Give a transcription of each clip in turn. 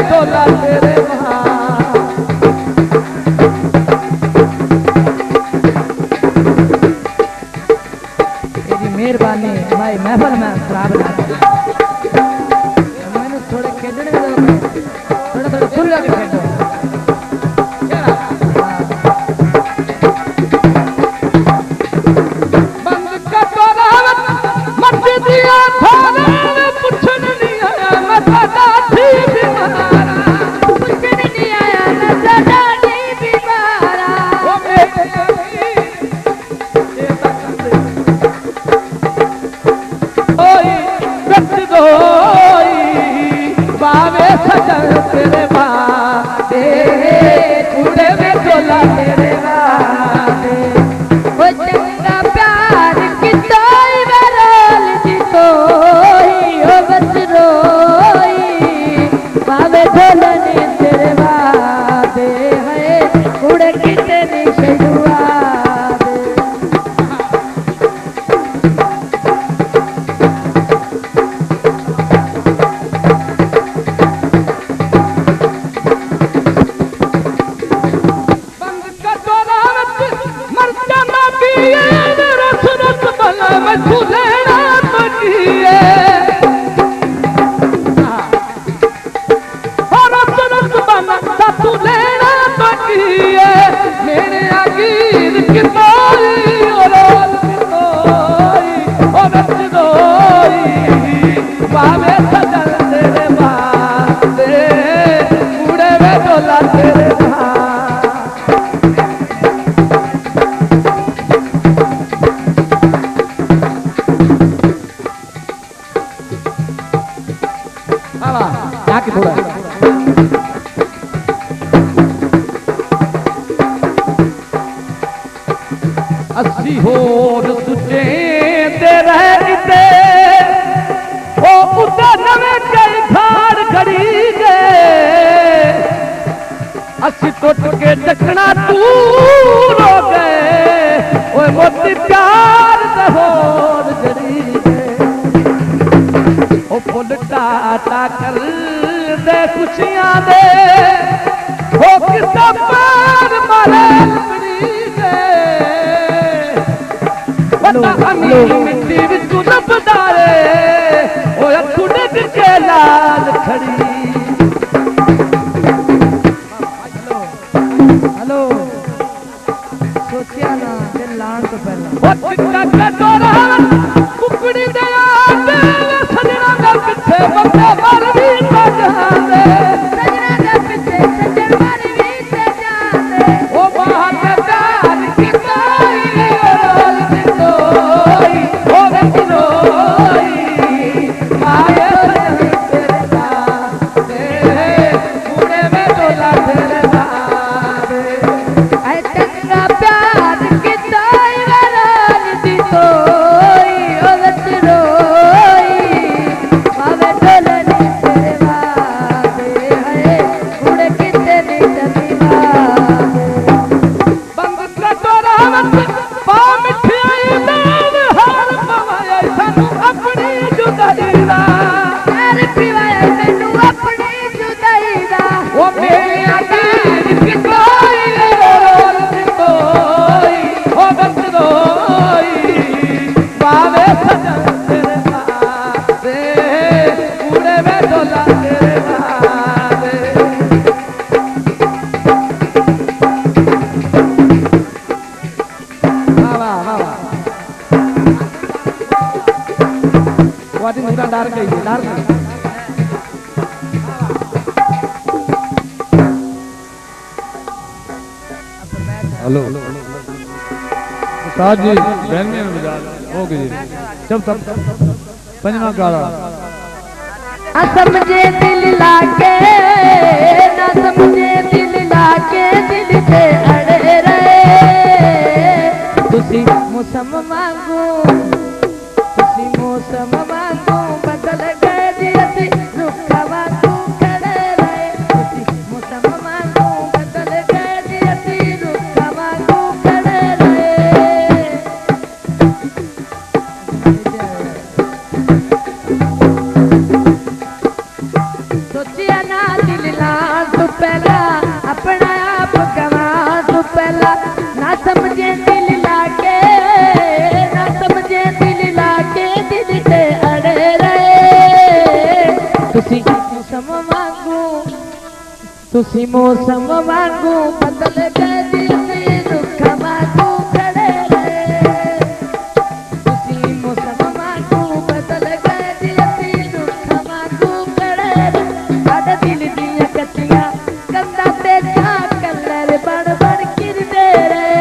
डोला तेरे मेहरबानी भाई महफल में खराब ना मैंने थोड़े खेलने थोड़ा थोड़ा खुल जाके खेलो बंद का तोरावत मस्जिदिया थाने पूछन नहीं आया मैं सदा थी बीमारा पूछन नहीं आया मैं सदा थी बीमारा ओ मेरे बावे सजन तेरे बादे कूड़े में डोला तेरे बादे वो चंगा प्यार कितो बरल जितोई ओ बस रोई बावे डोलने तेरे बादे है कूड़े कितने शजुआ अस्सी होर सुचे दे रहते ओ उते नवे कई खाड़ खड़ी गए अस्सी टुट के टकना दूर हो गए ओए मोती प्यार दे होर जड़ी गए ओ फुल टाटा कर दे खुशियां दे ओ किसा पार मारे मिट्टी विच नपदारे ओ खुद के लाल खड़ी हेलो सोचिया ना दिल लाण तो पहला कुकड़ी दे आते सजना दा पिछे बंदे मर भी ना जाते सजना दा पिछे सजन मर भी ना जाते ओ बाहर प्यार की कोई डार कहिए डार हेलो उस्ताद जी बहन में बजा हो गई जब तब पंजमा गाड़ा ना समझे दिल लाके ना समझे दिल लाके दिल से अड़े रहे तुसी मौसम मांगू बदल गए जी असी रुखा वांगू खड़े रहे तुसी मौसम मांगू बदल गए जी असी रुखा वांगू खड़े रहे सोचिया ना दिल ना तू पहला अपना आप गवा तू पहला ना समझे दिल लाके ना समझे दिल लाके दिल से अड़े रहे तुसी मौसम वांगू बदल गए दिल से रुख वांगू खड़े रहे तुसी मौसम वांगू बदल गए दिल से रुख वांगू खड़े रहे साडे दिल दियां कच्चियां कंधां ते छा कलर बड़ बड़ किरदे रहे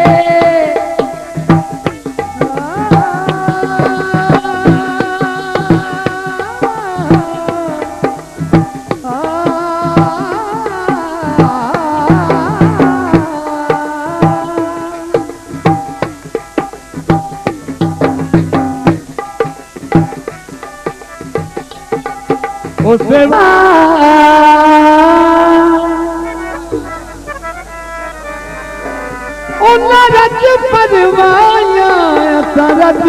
उससे रज परवाया सरद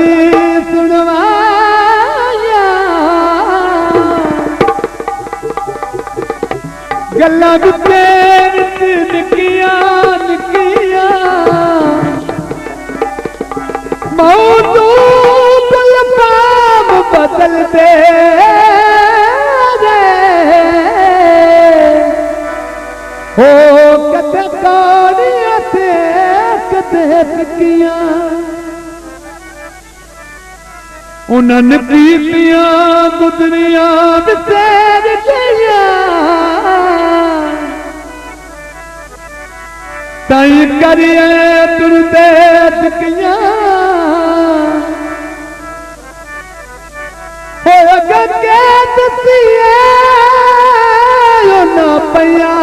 सुनवाया गल्ला बिचे निकिया निकिया मौजू गुलबाम बदल दे हो कते कानिया थे कते पिकिया उन्हनि पीतियां गुदरियां बिसेर गया ताई करिए तुरदे टिकिया हो गंगे दसिए ना पया